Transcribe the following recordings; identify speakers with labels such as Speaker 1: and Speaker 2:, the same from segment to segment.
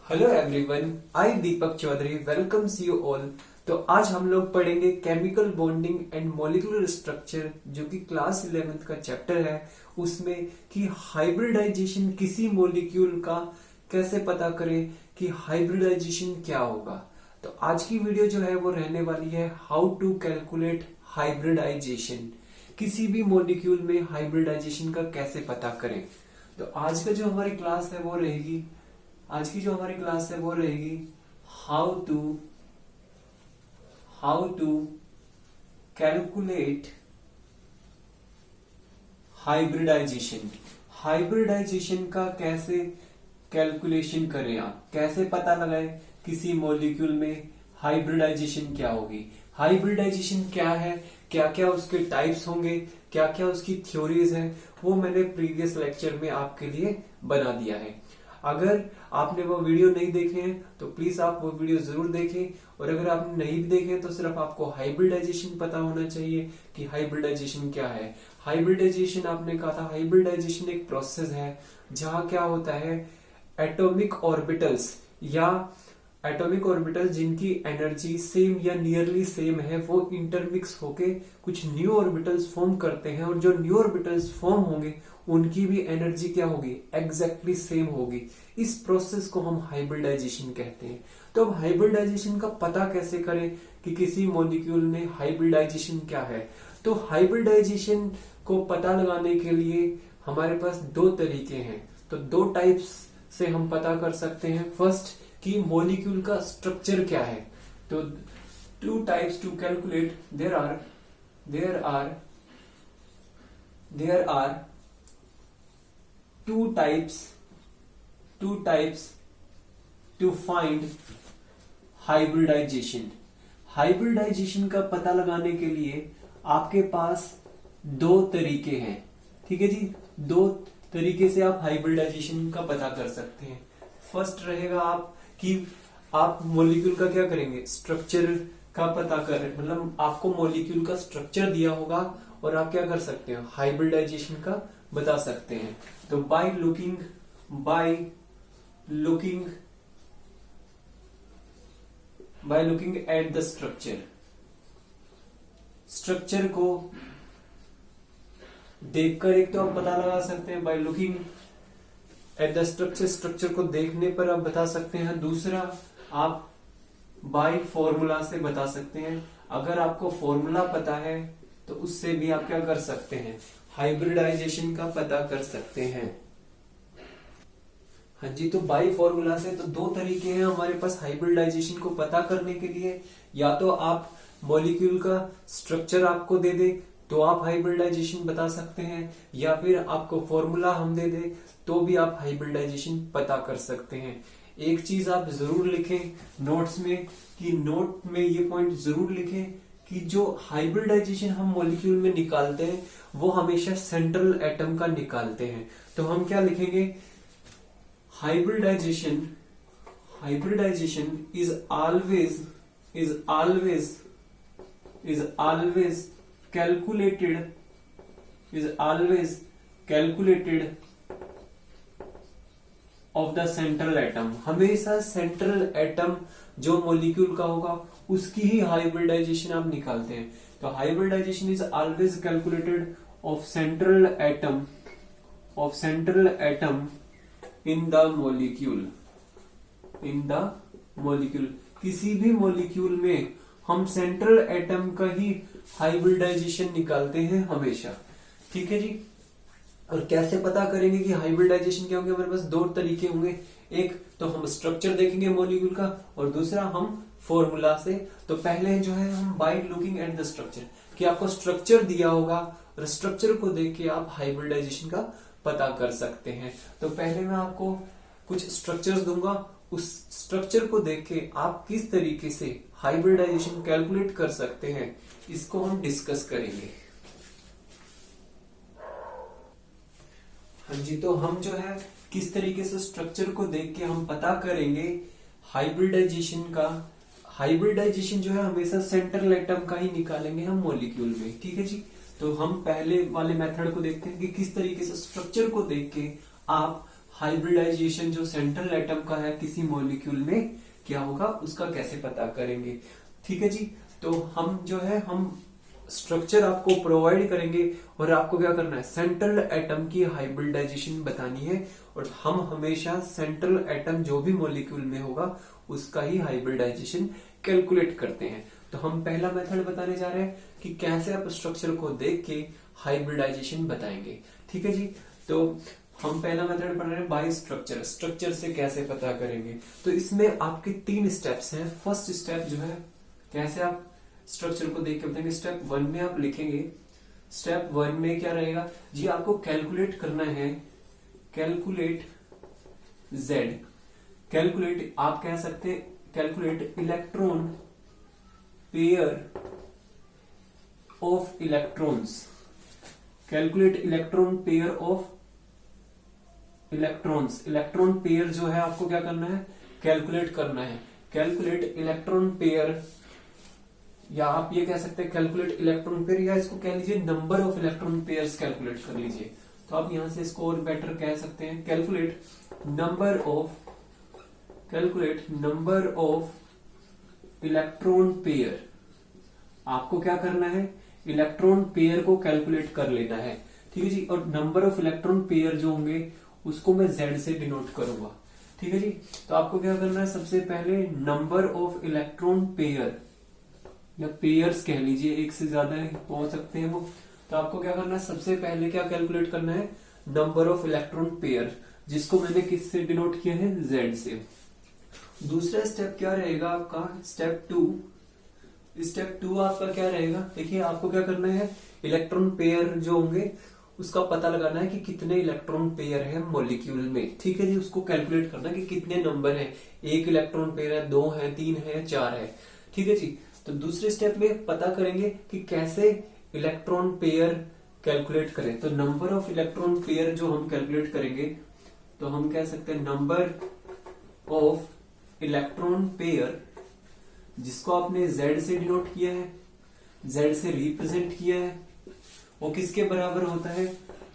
Speaker 1: Hello everyone, I Deepak Chaudhary welcomes you all. तो आज हम लोग पढ़ेंगे chemical bonding and molecular structure, जो कि क्लास 11th का चैप्टर है। उसमें कि हाइब्रिडाइजेशन किसी मॉलिक्यूल का कैसे पता करें कि हाइब्रिडाइजेशन क्या होगा। तो आज की वीडियो जो है वो रहने वाली है हाउ टू कैलकुलेट हाइब्रिडाइजेशन, किसी भी मॉलिक्यूल में हाइब्रिडाइजेशन का कैसे पता करें। तो आज का जो हमारी क्लास है वो रहेगी how to calculate hybridization. Hybridization का कैसे कैलकुलेशन करें, आप कैसे पता लगाएं किसी मॉलिक्यूल में हाइब्रिडाइजेशन क्या होगी, हाइब्रिडाइजेशन क्या है, क्या क्या उसके टाइप्स होंगे, क्या क्या उसकी थ्योरीज है, वो मैंने प्रीवियस लेक्चर में आपके लिए बना दिया है। अगर आपने वो वीडियो नहीं देखे हैं तो प्लीज आप वो वीडियो जरूर देखें, और अगर आपने नहीं भी देखे तो सिर्फ आपको हाइब्रिडाइजेशन पता होना चाहिए कि हाइब्रिडाइजेशन क्या है। हाइब्रिडाइजेशन, आपने कहा था हाइब्रिडाइजेशन एक प्रोसेस है जहां क्या होता है, एटॉमिक ऑर्बिटल्स या एटॉमिक ऑर्बिटल जिनकी एनर्जी सेम या नियरली सेम है वो इंटरमिक्स होके कुछ न्यू ऑर्बिटल्स फॉर्म करते हैं, और जो न्यू ऑर्बिटल्स फॉर्म होंगे उनकी भी एनर्जी क्या होगी, एग्जैक्टली सेम होगी। इस प्रोसेस को हम हाइब्रिडाइजेशन कहते हैं। तो अब हाइब्रिडाइजेशन का पता कैसे करें कि किसी मॉलिक्यूल में हाइब्रिडाइजेशन क्या है। तो हाइब्रिडाइजेशन को पता लगाने के लिए हमारे पास दो तरीके हैं। तो दो टाइप्स से हम पता कर सकते हैं। फर्स्ट, कि मॉलिक्यूल का स्ट्रक्चर क्या है। तो two types to calculate, there are two types to find hybridization। Hybridization का पता लगाने के लिए आपके पास दो तरीके हैं। ठीक है जी, दो तरीके से आप हाइब्रिडाइजेशन का पता कर सकते हैं। फर्स्ट रहेगा आप मॉलिक्यूल का क्या करेंगे, स्ट्रक्चर का पता करें, मतलब आपको मॉलिक्यूल का स्ट्रक्चर दिया होगा और आप क्या कर सकते हैं, हाइब्रिडाइजेशन का बता सकते हैं। तो by looking at the structure को देखकर एक तो आप पता लगा सकते हैं, by looking at the structure को देखने पर आप बता सकते हैं। दूसरा, आप बाय फॉर्मूला से बता सकते हैं। अगर आपको फॉर्मूला पता है तो उससे भी आप क्या कर सकते हैं, हाइब्रिडाइजेशन का पता कर सकते हैं। हाँ जी, तो बाय फॉर्मूला से तो दो तरीके हैं हमारे पास हाइब्रिडाइजेशन को पता करने के लिए। या तो आप मॉलिक्यूल का स्ट्रक्चर आपको दे दे तो आप हाइब्रिडाइजेशन बता सकते हैं, या फिर आपको फॉर्मूला हम दे दे तो भी आप हाइब्रिडाइजेशन पता कर सकते हैं। एक चीज आप जरूर लिखें नोट्स में, कि नोट में ये पॉइंट जरूर लिखें कि जो हाइब्रिडाइजेशन हम मॉलिक्यूल में निकालते हैं वो हमेशा सेंट्रल एटम का निकालते हैं। तो हम क्या लिखेंगे, hybridization is always calculated of the central atom. हमेशा सेंट्रल एटम जो मॉलिक्यूल का होगा उसकी ही हाइब्रिडाइजेशन आप निकालते हैं। तो hybridization is always calculated of central atom in the molecule. किसी भी मॉलिक्यूल में हम सेंट्रल एटम का ही हाइब्रिडाइजेशन निकालते हैं हमेशा। ठीक है जी। और कैसे पता करेंगे कि हाइब्रिडाइजेशन क्या होंगे, हमारे पास दो तरीके होंगे। एक तो हम स्ट्रक्चर देखेंगे मॉलिक्यूल का, और दूसरा हम फॉर्मूला से। तो पहले जो है हम by looking at the structure, कि आपको स्ट्रक्चर दिया होगा और स्ट्रक्चर को देख के आप हाइब्रिडाइजेशन का पता कर सकते हैं। तो पहले मैं आपको कुछ स्ट्रक्चर्स दूंगा, उस स्ट्रक्चर को देख के आप किस तरीके से हाइब्रिडाइजेशन कैलकुलेट कर सकते हैं इसको हम डिस्कस करेंगे। हाँ जी, तो हम जो है किस तरीके से स्ट्रक्चर को देख के हम पता करेंगे हाइब्रिडाइजेशन का। हाइब्रिडाइजेशन जो है हमेशा सेंट्रल एटम का ही निकालेंगे हम मॉलिक्यूल में। ठीक है जी। तो हम पहले वाले मेथड को देखते हैं कि किस तरीके से स्ट्रक्चर को देख के आप हाइब्रिडाइजेशन जो सेंट्रल एटम का है किसी मॉलिक्यूल में क्या होगा उसका कैसे पता करेंगे। ठीक है जी। तो हम जो है हम स्ट्रक्चर आपको प्रोवाइड करेंगे और आपको क्या करना है, सेंट्रल एटम की हाइब्रिडाइजेशन बतानी है। और हम हमेशा सेंट्रल एटम जो भी मॉलिक्यूल में होगा उसका ही हाइब्रिडाइजेशन कैलकुलेट करते हैं। तो हम पहला मेथड बताने जा रहे हैं कि कैसे आप स्ट्रक्चर को देख के हाइब्रिडाइजेशन बताएंगे। ठीक है जी। तो हम पहला मेथड पढ़ रहे हैं बाय स्ट्रक्चर, स्ट्रक्चर से कैसे पता करेंगे। तो इसमें आपके 3 स्टेप्स हैं। फर्स्ट स्टेप जो है कैसे आप स्ट्रक्चर को देख के बताएंगे। स्टेप 1 में आप लिखेंगे, स्टेप 1 में क्या रहेगा जी, आपको कैलकुलेट करना है, कैलकुलेट जेड, कैलकुलेट आप कह सकते हैं calculate electron pair of electrons, calculate electron pair of electrons. Electron pair जो है आपको क्या करना है, कैलकुलेट करना है। कैलकुलेट इलेक्ट्रॉन पेयर, या आप ये कह सकते हैं कैलकुलेट इलेक्ट्रॉन पेयर, या इसको कह लीजिए number of electron pairs calculate कर लीजिए। तो आप यहां से इसको और बेटर कह सकते हैं calculate number of electron pair. आपको क्या करना है, इलेक्ट्रॉन पेयर को कैलकुलेट कर लेना है। ठीक है जी। और नंबर ऑफ इलेक्ट्रॉन पेयर जो होंगे उसको मैं Z से डिनोट करूंगा। ठीक है जी। तो आपको क्या करना है, सबसे पहले नंबर ऑफ इलेक्ट्रॉन पेयर या पेयर्स कह लीजिए, एक से ज्यादा हो सकते हैं वो। तो आपको क्या करना है, सबसे पहले क्या कैलकुलेट करना है, नंबर ऑफ इलेक्ट्रॉन पेयर, जिसको मैंने किससे डिनोट किया है, Z से। दूसरा स्टेप क्या रहेगा आपका, स्टेप 2। स्टेप 2 आपका क्या रहेगा, देखिए आपको क्या करना है, इलेक्ट्रॉन पेयर जो होंगे उसका पता लगाना है कि कितने इलेक्ट्रॉन पेयर है मॉलिक्यूल में। ठीक है जी। उसको कैलकुलेट करना है कि कितने नंबर है, 1 इलेक्ट्रॉन पेयर है, 2 है, 3 है, 4 है। ठीक है जी। तो दूसरे स्टेप में पता करेंगे कि कैसे इलेक्ट्रॉन पेयर कैलकुलेट करें। तो नंबर ऑफ इलेक्ट्रॉन पेयर जो हम कैलकुलेट करेंगे, तो हम कह सकते हैं नंबर ऑफ इलेक्ट्रॉन पेयर, जिसको आपने Z से डिनोट किया है, Z से रिप्रेजेंट किया है, वो किसके बराबर होता है,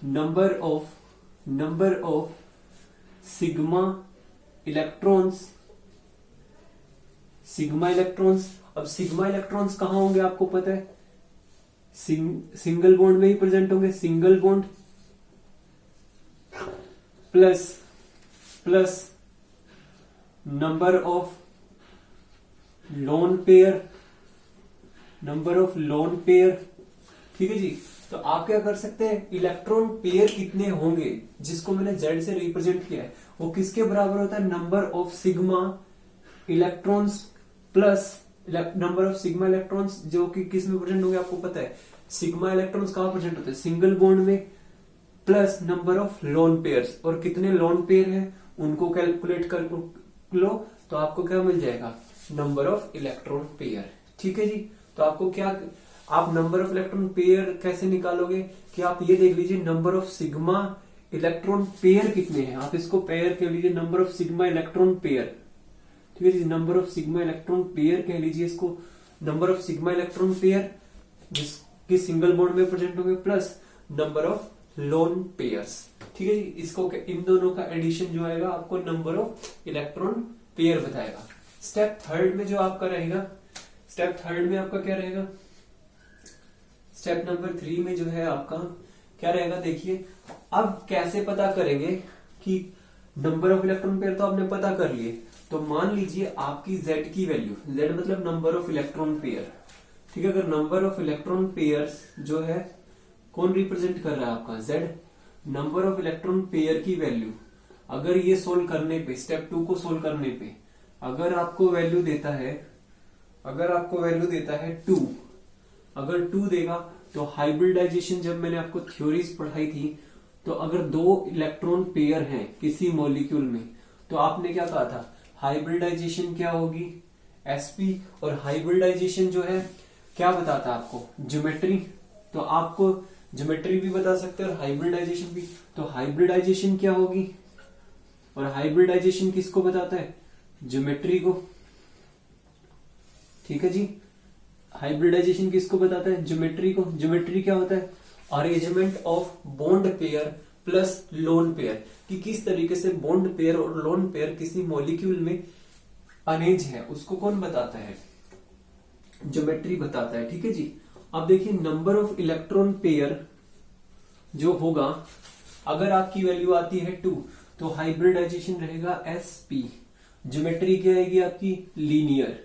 Speaker 1: number of sigma electrons. Sigma electrons, अब सिग्मा इलेक्ट्रॉन्स कहां होंगे आपको पता है, सिंगल बॉन्ड में ही प्रेजेंट होंगे। Single bond plus number of lone pair. ठीक है जी। तो आप क्या कर सकते हैं, इलेक्ट्रॉन पेयर कितने होंगे जिसको मैंने Z से रिप्रेजेंट किया है, वो किसके बराबर होता है, number of sigma electrons plus number of sigma electrons, जो कि किस में प्रेजेंट होंगे आपको पता है, सिग्मा इलेक्ट्रॉन्स कहां प्रेजेंट होते हैं, सिंगल बॉन्ड में, plus number of lone pairs. और कितने लोन पेयर हैं उनको कैलकुलेट कर लो, तो आपको क्या मिल जाएगा, नंबर ऑफ इलेक्ट्रॉन पेयर। ठीक है जी। तो आपको क्या, आप नंबर ऑफ इलेक्ट्रॉन पेयर कैसे निकालोगे कि आप ये देख लीजिए number of sigma electron pair कितने हैं, आप इसको पेयर कह लीजिए, number of sigma electron pair. ठीक है जी। Number of sigma electron pair कह लीजिए इसको, number of sigma electron pair जिसके सिंगल बॉन्ड में प्रेजेंट होंगे, plus number of lone pairs. ठीक है जी। इसको इन दोनों का एडिशन जो आएगा आपको नंबर ऑफ इलेक्ट्रॉन पेयर बताएगा। स्टेप 3 में जो आपका रहेगा, स्टेप 3 में आपका क्या रहेगा, स्टेप नंबर 3 में जो है आपका क्या रहेगा, देखिए अब कैसे पता करेंगे कि नंबर ऑफ इलेक्ट्रॉन पेयर तो आपने पता कर लिए। तो मान लीजिए आपकी Z की वैल्यू, Z मतलब नंबर ऑफ इलेक्ट्रॉन पेयर। ठीक है। अगर नंबर ऑफ इलेक्ट्रॉन पेयर्स जो है कौन रिप्रेजेंट कर रहा है आपका, Z, number of electron pair की वैल्यू, अगर ये सोल्व करने पे, स्टेप 2 को सोल्व करने पे अगर आपको वैल्यू देता है 2, अगर 2 देगा तो हाइब्रिडाइजेशन, जब मैंने आपको थ्योरीज पढ़ाई थी, तो अगर 2 इलेक्ट्रॉन पेयर हैं किसी मॉलिक्यूल में, तो आपने क्या कहा था, हाइब्रिडाइजेशन क्या होगी, sp। और हाइब्रिडाइजेशन जो है क्या बताता है आपको, ज्योमेट्री। तो आपको ज्योमेट्री भी बता सकते हैं और हाइब्रिडाइजेशन भी। तो हाइब्रिडाइजेशन क्या होगी, और हाइब्रिडाइजेशन किसको बताता है, ज्योमेट्री को। ठीक है जी। हाइब्रिडाइजेशन किसको बताता है, ज्योमेट्री को। ज्योमेट्री क्या होता है, arrangement of bond pair plus lone pair, कि किस तरीके से बॉन्ड पेयर और लोन पेयर किसी मॉलिक्यूल में अरेंज है, उसको कौन बताता है, ज्योमेट्री बताता है। ठीक है जी। अब देखिए नंबर ऑफ इलेक्ट्रॉन पेयर जो होगा, अगर आपकी वैल्यू आती है 2 तो हाइब्रिडाइजेशन रहेगा sp, ज्योमेट्री क्या आएगी आपकी, लीनियर।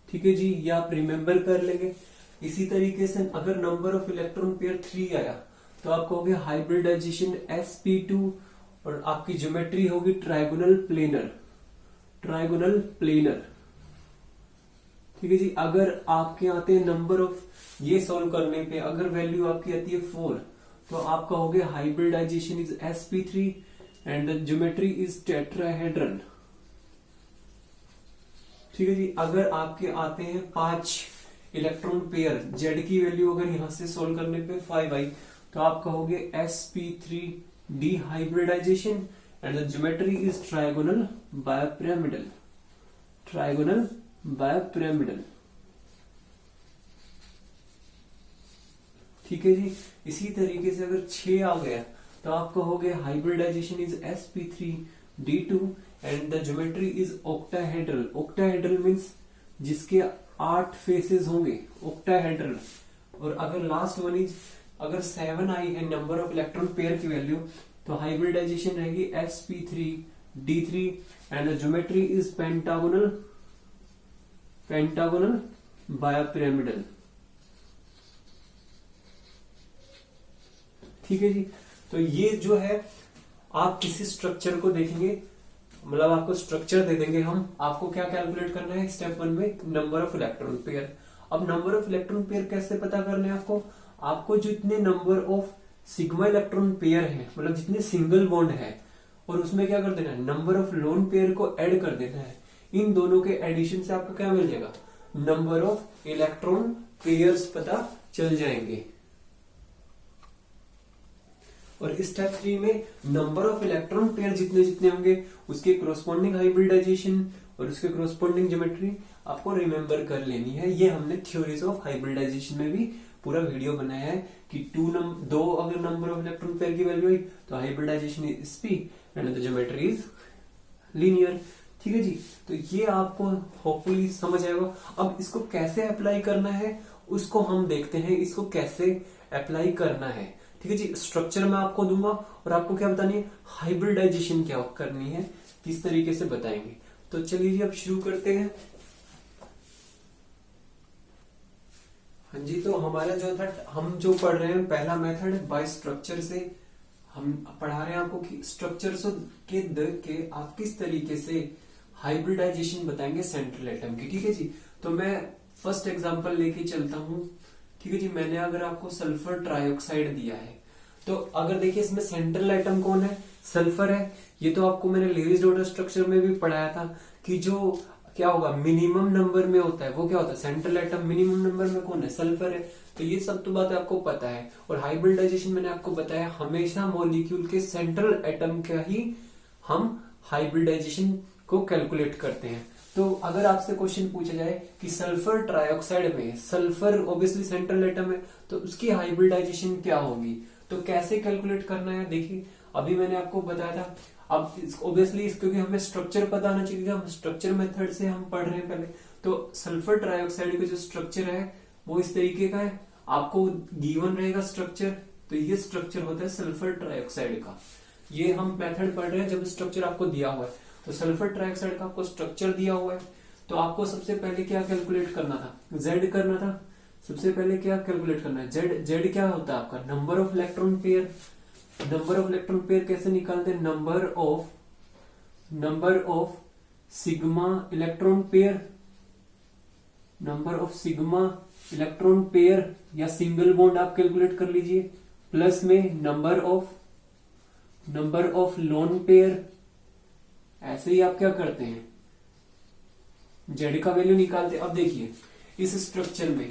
Speaker 1: ठीक है जी, ये आप रिमेंबर कर लेंगे। इसी तरीके से अगर नंबर ऑफ इलेक्ट्रॉन पेयर 3 आया तो आप कहोगे हाइब्रिडाइजेशन sp2 और आपकी ज्योमेट्री होगी ट्राइगोनल प्लेनर, ट्राइगोनल प्लेनर। ठीक है जी। अगर आपके आते हैं नंबर ऑफ, ये सॉल्व करने पे अगर वैल्यू आपकी आती है 4 तो आप कहोगे hybridization is sp3 and the geometry is tetrahedral. ठीक है जी। अगर आपके आते हैं 5 इलेक्ट्रॉन पेयर, जेड की वैल्यू अगर यहां से सोल्व करने पे 5 आई तो आप कहोगे sp3d hybridisation and the geometry is trigonal bipyramidal, trigonal bipyramidal. ठीक है जी। इसी तरीके से अगर 6 आ गया तो आप कहोगे hybridization is sp3d2 and the geometry is octahedral. Octahedral means जिसके 8 फेसेस होंगे, ऑक्टाहेड्रल। और अगर लास्ट वन इज, अगर 7 आई है नंबर ऑफ इलेक्ट्रॉन पेयर की वैल्यू तो हाइब्रिडाइजेशन रहेगी sp3d3 and the geometry is pentagonal, pentagonal bipyramidal. ठीक है जी। तो ये जो है आप किसी स्ट्रक्चर को देखेंगे, मतलब आपको स्ट्रक्चर दे देंगे हम, आपको क्या कैलकुलेट करना है स्टेप 1 में, नंबर ऑफ इलेक्ट्रॉन पेयर। अब नंबर ऑफ इलेक्ट्रॉन पेयर कैसे पता करने हैं आपको जितने number of sigma electron pair है, मतलब जितने सिंगल बॉन्ड है, और उसमें क्या कर देना है, नंबर ऑफ लोन पेयर को ऐड कर देना है। इन दोनों के एडिशन से आपको क्या मिल जाएगा, नंबर ऑफ इलेक्ट्रॉन पेयर्स पता चल जाएंगे। और स्टेप 3 में नंबर ऑफ इलेक्ट्रॉन पेयर जितने जितने होंगे उसके कोरोस्पोंडिंग हाइब्रिडाइजेशन और उसके कोरोस्पोंडिंग ज्योमेट्री आपको रिमेंबर कर लेनी है। ये हमने थ्योरीज ऑफ हाइब्रिडाइजेशन में भी पूरा वीडियो बनाया है कि 2 अगर नंबर ऑफ इलेक्ट्रॉन पेयर की वैल्यू हुई तो hybridization is sp and the geometry is linear. ठीक है जी। तो ये आपको होपफुली समझ आएगा। अब इसको कैसे अप्लाई करना है उसको हम देखते हैं, इसको कैसे अप्लाई करना है। ठीक है जी। स्ट्रक्चर मैं आपको दूंगा और आपको क्या बतानी है, हाइब्रिडाइजेशन क्या करनी है, किस तरीके से बताएंगे। तो चलिए जी अब शुरू करते हैं। हाँ जी, तो हमारा जो था, हम जो पढ़ रहे हैं पहला मेथड बाय स्ट्रक्चर से हम पढ़ा रहे हैं आपको कि स्ट्रक्चर्स के आप किस तरीके से हाइब्रिडाइजेशन बताएंगे सेंट्रल एटम की। ठीक है जी। तो मैं फर्स्ट एग्जांपल लेके चलता हूं। ठीक है जी। मैंने अगर आपको सल्फर ट्राइऑक्साइड दिया है तो अगर देखिए इसमें सेंट्रल एटम कौन है, सल्फर है। ये तो आपको मैंने लेविस डॉटर स्ट्रक्चर में भी पढ़ाया था कि जो क्या होगा मिनिमम नंबर में होता है वो क्या होता है, सेंट्रल एटम। मिनिमम नंबर में कौन है, सल्फर है। तो ये सब तो बात आपको पता है। और हाइब्रिडाइजेशन मैंने आपको बताया हमेशा मॉलिक्यूल के सेंट्रल एटम का ही हम हाइब्रिडाइजेशन को कैलकुलेट करते हैं। तो अगर आपसे क्वेश्चन पूछा जाए कि सल्फर ट्राइऑक्साइड में, सल्फर ऑब्वियसली सेंट्रल एटम है तो उसकी हाइब्रिडाइजेशन क्या होगी, तो कैसे कैलकुलेट करना है। देखिए अभी मैंने आपको बताया था। अब ऑब्वियसली क्योंकि हमें स्ट्रक्चर पता होना चाहिए, हम स्ट्रक्चर मेथड से हम पढ़ रहे हैं पहले। तो सल्फर ट्राइऑक्साइड का जो स्ट्रक्चर है वो इस तरीके का है, आपको गिवन रहेगा स्ट्रक्चर। तो ये स्ट्रक्चर होता है सल्फर ट्राइऑक्साइड का। ये हम मेथड पढ़ रहे हैं जब स्ट्रक्चर आपको दिया हुआ है। तो सल्फर ट्राइऑक्साइड का आपको स्ट्रक्चर दिया हुआ है तो आपको सबसे पहले क्या कैलकुलेट करना था, जेड करना था। सबसे पहले क्या कैलकुलेट करना है, जेड। जेड क्या होता है आपका, number of electron pair. Number of electron pair कैसे निकालते हैं, number of sigma electron pair, number of sigma electron pair या सिंगल बॉन्ड आप कैलकुलेट कर लीजिए, प्लस में नंबर ऑफ लोन पेयर। ऐसे ही आप क्या करते हैं, जेड का वैल्यू निकालते हैं। अब देखिए इस स्ट्रक्चर में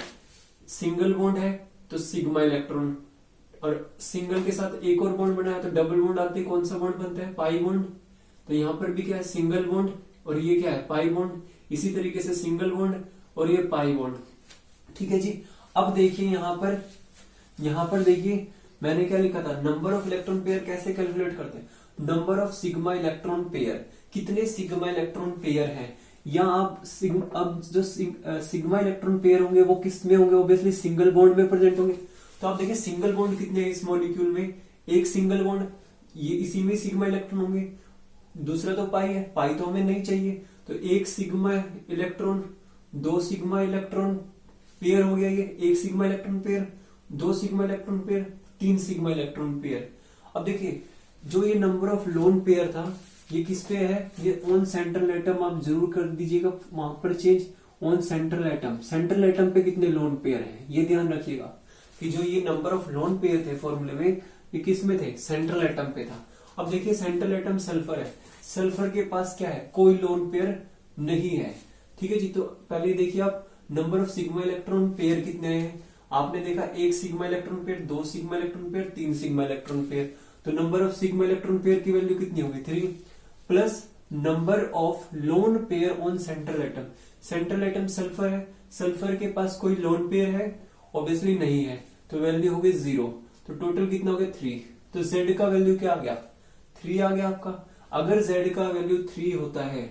Speaker 1: सिंगल बॉन्ड है तो सिग्मा इलेक्ट्रॉन, और सिंगल के साथ एक और बॉन्ड बना है तो डबल बॉन्ड आते, कौन सा बॉन्ड बनता है, पाई बॉन्ड। तो यहां पर भी क्या है, सिंगल बॉन्ड और ये क्या है, पाई बॉन्ड। इसी तरीके से सिंगल बॉन्ड और ये पाई बॉन्ड। ठीक है जी। अब देखिए यहां पर देखिए मैंने क्या लिखा था, नंबर ऑफ इलेक्ट्रॉन पेयर कैसे कैलकुलेट करते हैं, number of sigma electron pair, कितने सिग्मा इलेक्ट्रॉन पेयर हैं, या आप अब जो सिग्मा इलेक्ट्रॉन पेयर होंगे वो किस में होंगे, ऑब्वियसली सिंगल बॉन्ड में प्रेजेंट होंगे। तो आप देखिए सिंगल बॉन्ड कितने हैं इस मॉलिक्यूल में, एक सिंगल बॉन्ड, ये इसी में सिग्मा इलेक्ट्रॉन होंगे, दूसरा तो पाई है, पाई तो हमें नहीं चाहिए, तो एक सिग्मा इलेक्ट्रॉन, दो सिग्मा इलेक्ट्रॉन पेयर हो गया, ये एक सिग्मा इलेक्ट्रॉन पेयर, दो सिग्मा इलेक्ट्रॉन पेयर, तीन सिग्मा इलेक्ट्रॉन पेयर। अब देखिए जो ये नंबर ऑफ लोन पेयर था ये किस पे है, ये ऑन सेंट्रल एटम, आप जरूर कर दीजिएगा वहां पर change, on central atom, central atom पे कितने लोन पेयर हैं ये ध्यान रखिएगा कि जो ये नंबर ऑफ लोन पेयर थे फॉर्मूले में, ये किस में थे, सेंट्रल एटम पे था। अब देखिए सेंट्रल एटम सल्फर है, सल्फर के पास क्या है, कोई लोन पेयर नहीं है, ठीक है जी। तो पहले देखिए आप number of sigma electron pair कितने हैं, आपने देखा एक सिग्मा इलेक्ट्रॉन पेयर, दो सिग्मा इलेक्ट्रॉन पेयर, तीन सिग्मा इलेक्ट्रॉन पेयर, तो number of sigma electron pair की वैल्यू कितनी होगी, 3 plus number of lone pair on central atom, central atom sulphur है, सल्फर के पास कोई लोन पेयर है, ऑब्वियसली नहीं है, तो वैल्यू होगी 0, तो टोटल कितना हो गया 3, तो Z का वैल्यू क्या आ गया, 3 आ गया आपका। अगर Z का वैल्यू 3 होता है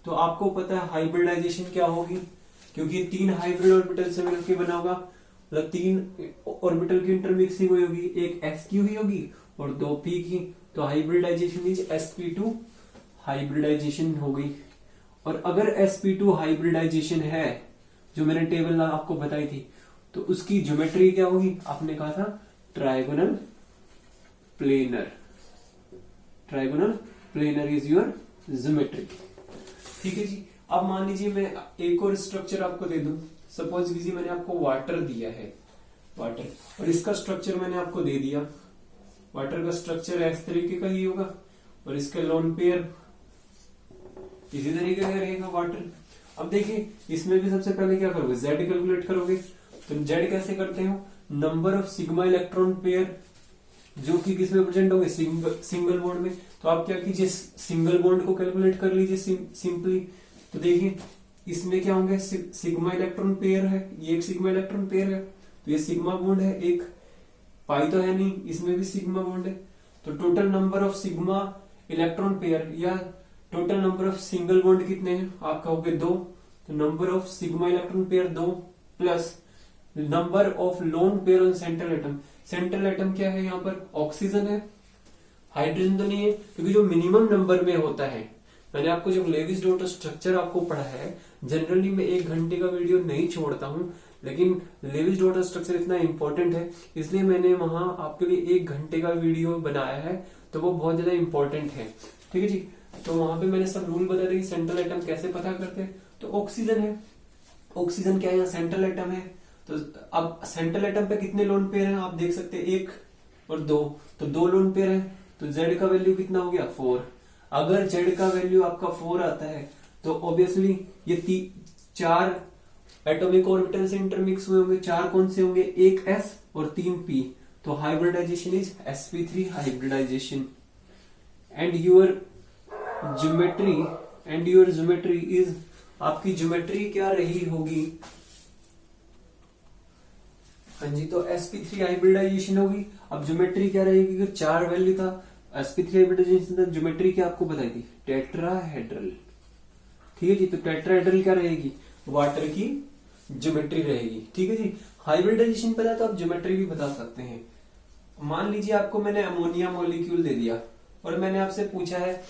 Speaker 1: तो आपको पता है हाइब्रिडाइजेशन क्या होगी, क्योंकि 3 हाइब्रिड ऑर्बिटल से मिलकर बना होगा, मतलब 3 ऑर्बिटल की इंटरमिक्सिंग हुई होगी, एक s की हुई होगी और 2 p की, तो हाइब्रिडाइजेशन इज sp2 हाइब्रिडाइजेशन हो गई। और अगर sp2 हाइब्रिडाइजेशन है, जो मैंने टेबल आपको बताई थी, तो उसकी ज्योमेट्री क्या होगी, आपने कहा था trigonal planar, trigonal planar is your geometry, ठीक है जी। अब मान लीजिए मैं एक और स्ट्रक्चर आपको दे दूं, सपोज कीजिए मैंने आपको वाटर दिया है, वाटर, और इसका स्ट्रक्चर मैंने आपको दे दिया, वाटर का स्ट्रक्चर इस तरीके का ही होगा और इसका लोन पेयर इसी तरीके का रहेगा वाटर। अब देखिए इसमें भी सबसे पहले क्या करोगे, Z कैलकुलेट करोगे, तो Z कैसे करते हो, number of sigma electron pair जो कि किसमें प्रेजेंट होंगे, सिंगल बॉन्ड में, तो आप क्या कीजिए सिंगल बॉन्ड को कैलकुलेट कर लीजिए सिंपली। तो देखिए इसमें क्या होंगे, सिग्मा इलेक्ट्रॉन पेयर है, ये एक सिग्मा इलेक्ट्रॉन पेयर है, तो ये सिग्मा बॉन्ड है, एक पाई तो है नहीं, इसमें भी सिग्मा बॉन्ड है, तो total number of sigma electron pair या total number of single bond कितने हैं, आप कहोगे 2, तो number of sigma electron pair 2 plus number of lone pair on central atom, central atom क्या है यहाँ पर, ऑक्सीजन है, हाइड्रोजन तो नहीं है, क्योंकि जो मिनिमम नंबर में होता है, मैंने आपको जब लेविस डॉट स्ट्रक्चर आपको पढ़ा है, जनरली मैं 1 घंटे का वीडियो नहीं छोड़ता हूं, लेकिन लेविस डॉट स्ट्रक्चर इतना इंपॉर्टेंट है इसलिए मैंने वहां आपके लिए 1 घंटे का वीडियो बनाया है, तो वो बहुत ज्यादा इंपॉर्टेंट है, ठीक है जी। तो वहां पे मैंने सब रूल बता दिए, सेंट्रल एटम कैसे पता करते हैं, तो ऑक्सीजन है, ऑक्सीजन क्या है, यहाँ सेंट्रल एटम है, तो अब सेंट्रल एटम पे कितने लोन पेयर हैं आप देख सकते हैं, 1 और 2, तो 2 लोन पेयर है, तो Z का वैल्यू कितना हो गया 4। अगर Z का वैल्यू आपका 4 आता है तो ऑब्वियसली ये 4 एटॉमिक ऑर्बिटल से इंटरमिक्स हुए होंगे, 4 कौन से होंगे, एक S और 3 P, तो hybridization is sp3 hybridization. And your geometry is, आपकी ज्योमेट्री क्या रही होगी, हाँ जी, तो sp3 हाइब्रिडाइजेशन होगी। अब ज्योमेट्री क्या रहेगी, अगर 4 वैल्यू था, sp3 हाइब्रिडाइजेशन था, ज्योमेट्री क्या आपको बताई थी, टेट्राहेड्रल, ठीक है जी। तो टेट्राहेड्रल क्या रहेगी, वाटर की ज्योमेट्री रहेगी, ठीक है जी। हाइब्रिडाइजेशन पता तो आप ज्योमेट्री भी बता सकते हैं। मान लीजिए आपको मैंने अमोनिया मॉलिक्यूल दे दिया और मैंने आपसे पूछा है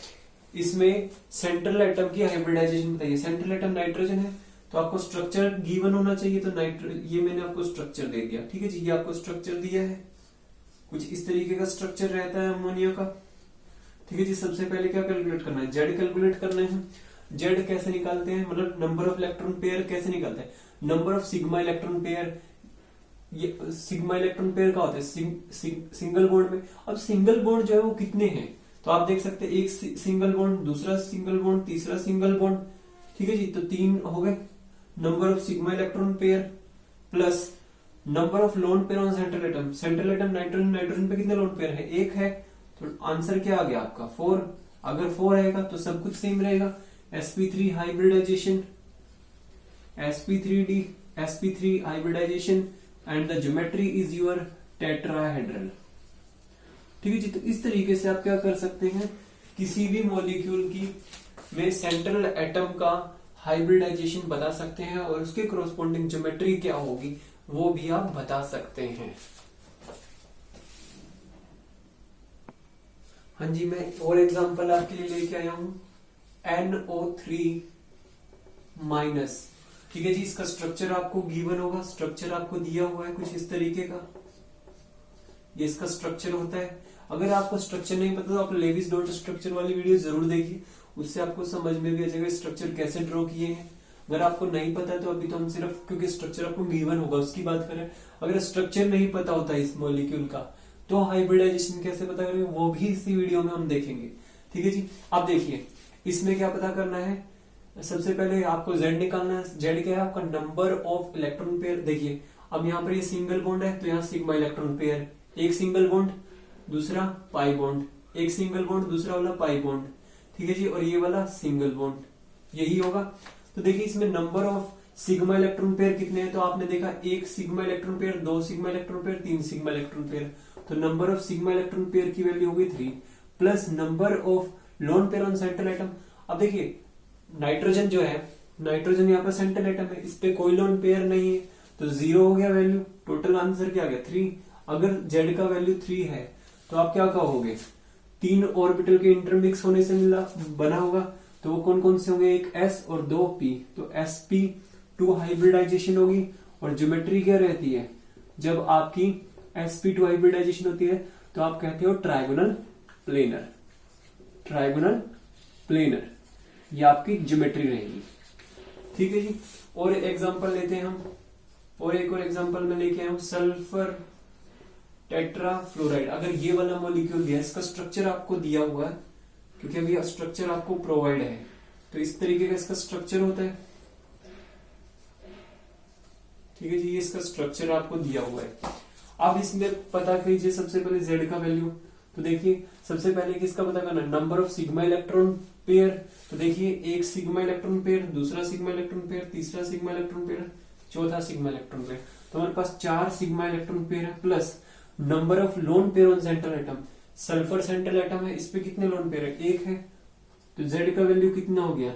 Speaker 1: इसमें सेंट्रल एटम की हाइब्रिडाइजेशन बताइए, सेंट्रल एटम नाइट्रोजन है, तो आपको स्ट्रक्चर गिवन होना चाहिए, तो ये मैंने आपको स्ट्रक्चर दे दिया, ठीक है जी। ये आपको स्ट्रक्चर दिया है, कुछ इस तरीके का स्ट्रक्चर रहता है अमोनिया का, ठीक है जी। सबसे पहले क्या कैलकुलेट करना है, Z कैलकुलेट करना है। Z कैसे निकालते हैं, मतलब नंबर ऑफ इलेक्ट्रॉन पेयर कैसे निकालते हैं, number of sigma electron pair, ये सिग्मा इलेक्ट्रॉन पेयर का होता है सिंगल बॉन्ड में। अब सिंगल बॉन्ड जो है वो कितने हैं, तो आप देख सकते हैं एक सिंगल बॉन्ड, दूसरा सिंगल बॉन्ड, तीसरा सिंगल बॉन्ड, ठीक है जी। तो 3 हो गए number of sigma electron pair plus number of lone pair on central atom, central atom nitrogen, nitrogen पे कितने लोन पेयर है, 1 है, तो आंसर क्या आ गया आपका 4। अगर 4 रहेगा तो सब कुछ सेम रहेगा। sp3 hybridization, sp3 hybridization and the geometry is your tetrahedral. ठीक है जी। तो इस तरीके से आप क्या कर सकते हैं, किसी भी मॉलिक्यूल की में सेंट्रल एटम का हाइब्रिडाइजेशन बता सकते हैं और उसके कोरोस्पोंडिंग ज्योमेट्री क्या होगी वो भी आप बता सकते हैं। हाँ जी, मैं और एग्जांपल आपके लिए लेके आया हूं, NO3 माइनस। ठीक है जी। इसका स्ट्रक्चर आपको गिवन होगा, स्ट्रक्चर आपको दिया हुआ है कुछ इस तरीके का, ये इसका स्ट्रक्चर होता है। अगर आपको स्ट्रक्चर नहीं पता तो आप लेविस डॉट स्ट्रक्चर वाली वीडियो जरूर देखिए, उससे आपको समझ में भी आ जाएगा स्ट्रक्चर कैसे ड्रॉ किए हैं। अगर आपको नहीं पता है तो अभी तो हम सिर्फ क्योंकि स्ट्रक्चर आपको गिवन होगा उसकी बात करें। अगर स्ट्रक्चर नहीं पता होता इस मॉलिक्यूल का तो हाइब्रिडाइजेशन कैसे पता करेंगे वो भी इसी वीडियो में हम देखेंगे। ठीक है जी। अब देखिए इसमें क्या पता करना है, सबसे पहले आपको Z निकालना है। Z क्या है आपका नंबर ऑफ इलेक्ट्रॉन पेयर। देखिए अब यहाँ पर ये सिंगल बॉन्ड है तो यहाँ सिग्मा इलेक्ट्रॉन पेयर, एक सिंगल बॉन्ड दूसरा पाई बॉन्ड, एक सिंगल बॉन्ड दूसरा वाला पाई बॉन्ड। ठीक है जी। और ये वाला सिंगल बॉन्ड, यही होगा। तो देखिए इसमें number of sigma electron pair कितने हैं, तो आपने देखा एक सिग्मा इलेक्ट्रॉन पेयर, दो सिग्मा इलेक्ट्रॉन पेयर, तीन सिग्मा इलेक्ट्रॉन पेयर। तो number of sigma electron pair की वैल्यू होगी 3 plus number of lone pair on central atom. अब देखिए नाइट्रोजन जो है, नाइट्रोजन यहाँ पर सेंट्रल एटम है, इस पे कोई लोन पेयर नहीं है तो 0 हो गया वैल्यू। टोटल आंसर क्या आ गया 3। अगर Z का वैल्यू 3 है तो आप क्या कहोगे, 3 ऑर्बिटल के इंटरमिक्स होने से मिला बना होगा। तो वो कौन कौन से होंगे, एक S और 2 P। तो sp2 हाइब्रिडाइजेशन होगी। और ज्योमेट्री क्या रहती है, जब आपकी sp2 हाइब्रिडाइजेशन होती है तो आप कहते हो ट्राइगोनल प्लेनर। ट्राइगोनल प्लेनर ये आपकी ज्योमेट्री रहेगी। ठीक है जी। और एग्जांपल लेते हैं हम, और एक और एग्जांपल में लेके आया हूं, सल्फर टेट्राफ्लोराइड। अगर ये वाला मॉलिक्यूल दिया, इसका स्ट्रक्चर आपको दिया हुआ है क्योंकि अभी स्ट्रक्चर आपको प्रोवाइड है, तो इस तरीके का इसका स्ट्रक्चर होता है। ठीक है जी। ये इसका स्ट्रक्चर आपको दिया हुआ है। अब इसमें पता कीजिए सबसे पहले Z का वैल्यू। तो देखिए सबसे पहले किसका पता करना, number of sigma electron pair. तो देखिए एक सिग्मा इलेक्ट्रॉन पेयर, दूसरा सिग्मा इलेक्ट्रॉन पेयर, तीसरा सिग्मा इलेक्ट्रॉन पेयर, चौथा सिग्मा इलेक्ट्रॉन पेयर। तो हमारे पास 4 सिग्मा इलेक्ट्रॉन पेयर है plus number of lone pair on central atom. Sulphur central atom है, इस पे कितने लोन पेयर है, 1 है। तो Z का वैल्यू कितना हो गया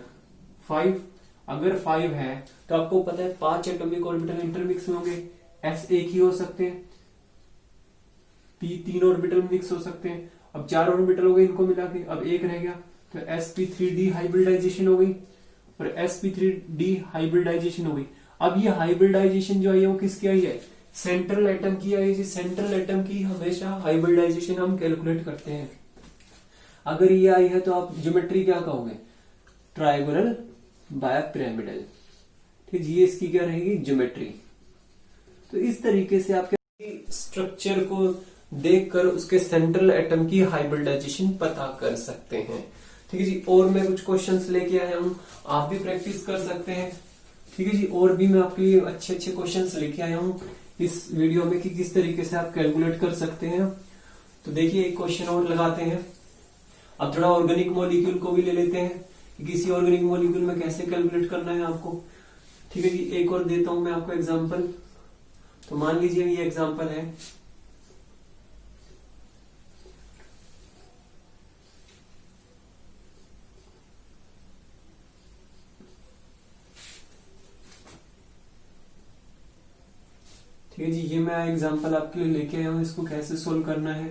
Speaker 1: 5। अगर 5 है तो आपको पता है 5 एटॉमिक ऑर्बिटल इंटरमिक्स में होंगे, S एक ही हो सकते हैं, P 3 ऑर्बिटल मिक्स हो सकते हैं। अब 4 ऑर्बिटल हो गए इनको मिला के, अब एक रह गया तो sp3d हाइब्रिडाइजेशन हो गई और sp3d हाइब्रिडाइजेशन हो गई। अब ये हाइब्रिडाइजेशन जो आई है वो किसकी आई है, सेंट्रल एटम की आई है। सेंट्रल एटम की हमेशा हाइब्रिडाइजेशन हम कैलकुलेट करते हैं। अगर ये आई है तो आप ज्योमेट्री क्या कहोगे, ट्राइगोनल बायपिरामिडल। ठीक है, ये इसकी क्या रहेगी ज्योमेट्री। तो इस तरीके से आप स्ट्रक्चर को देखकर उसके सेंट्रल एटम की हाइब्रिडाइजेशन पता कर सकते हैं। ठीक है जी। और मैं कुछ क्वेश्चंस लेके आया हूं, आप भी प्रैक्टिस कर सकते हैं। ठीक है जी। और भी मैं आपके लिए अच्छे अच्छे क्वेश्चंस लेके आया हूं इस वीडियो में कि किस तरीके से आप कैलकुलेट कर सकते हैं। तो देखिए एक क्वेश्चन और लगाते हैं। अब थोड़ा ऑर्गेनिक मॉलिक्यूल को भी ले लेते हैं कि किसी ऑर्गेनिक मॉलिक्यूल में कैसे कैलकुलेट करना है आपको। ठीक है जी। एक और देता हूं मैं आपको एग्जांपल। तो मान लीजिए ये एग्जांपल है, ठीक है जी। ये मैं एग्जांपल आपके लिए लेके आया हूं, इसको कैसे सोल्व करना है।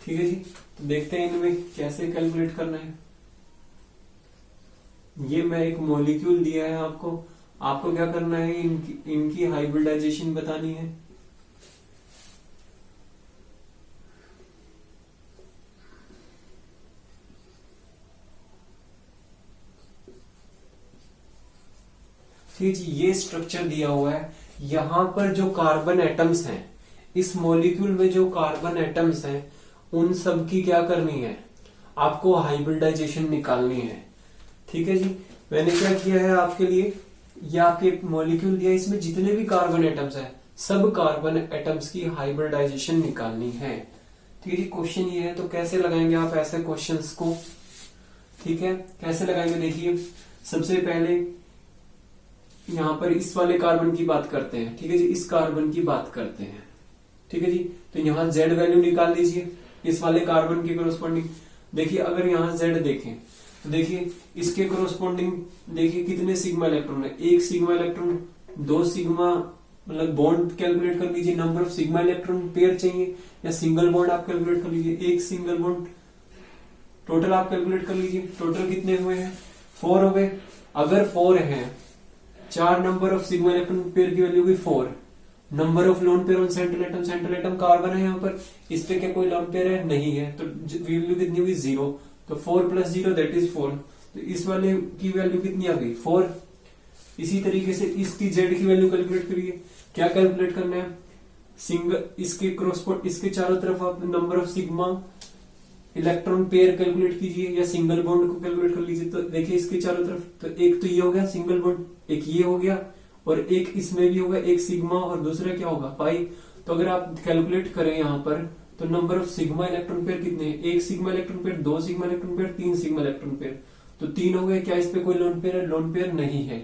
Speaker 1: ठीक है जी। तो देखते हैं इनमें कैसे कैलकुलेट करना है। ये मैं एक मॉलिक्यूल दिया है आपको, आपको क्या करना है, इनकी हाइब्रिडाइजेशन बतानी है। ठीक है जी। ये स्ट्रक्चर दिया हुआ है, यहां पर जो कार्बन एटम्स हैं, इस मॉलिक्यूल में जो कार्बन एटम्स हैं उन सब की क्या करनी है, आपको हाइब्रिडाइजेशन निकालनी है। ठीक है जी। मैंने क्या किया है आपके लिए, ये आपके एक मॉलिक्यूल दिया है, इसमें जितने भी कार्बन एटम्स हैं सब कार्बन एटम्स की हाइब्रिडाइजेशन निकालनी है। ठीक है जी। क्वेश्चन ये है, तो कैसे लगाएंगे आप ऐसे क्वेश्चंस को। ठीक है, कैसे लगाएंगे देखिए। सबसे पहले यहाँ पर इस वाले कार्बन की बात करते हैं, ठीक है जी, इस कार्बन की बात करते हैं, ठीक है जी। तो यहाँ Z वैल्यू निकाल दीजिए इस वाले कार्बन के कोरोस्पोंडिंग। देखिए अगर यहाँ Z देखें तो देखिए इसके कोरोस्पोंडिंग देखिए कितने सिग्मा इलेक्ट्रॉन है, एक सिग्मा इलेक्ट्रॉन, दो सिग्मा, मतलब बॉन्ड कैलकुलेट कर लीजिए, number of sigma electron pair चाहिए, या सिंगल बॉन्ड आप कैलकुलेट कर लीजिए, एक सिंगल बॉन्ड टोटल आप कैलकुलेट कर लीजिए, टोटल कितने हुए हैं, 4 हो गए। अगर 4 है, 4 number of sigma electron pair की वैल्यू हुई 4, number of lone pair on central atom carbon है यहाँ पर, इस पे क्या कोई लोन पेयर है, नहीं है, तो वैल्यू कितनी हुई 0, तो 4 + 0 दैट इज 4, तो इस वाले की वैल्यू कितनी आ गई 4। इसी तरीके से इसकी Z की वैल्यू कैलकुलेट करिए, क्या कैलकुलेट करना है, सिंगल इसके क्रॉसपोर्ट, इसके चारों तरफ आप number of sigma electron pair calculate कीजिए, या सिंगल बॉन्ड को कैलकुलेट कर लीजिए। तो देखिए इसके चारों तरफ, तो एक तो ये हो गया सिंगल बॉन्ड, एक ये हो गया, और एक इसमें भी होगा, एक सिग्मा और दूसरा क्या होगा पाई। तो अगर आप कैलकुलेट करें यहाँ पर, तो number of sigma electron pair कितने हैं, एक सिग्मा इलेक्ट्रॉन पेयर, दो सिग्मा इलेक्ट्रॉन पेयर, तीन सिग्मा इलेक्ट्रॉन पेयर, तो 3 हो गए। क्या इस पे कोई लोन पेयर है, लोन पेयर नहीं है,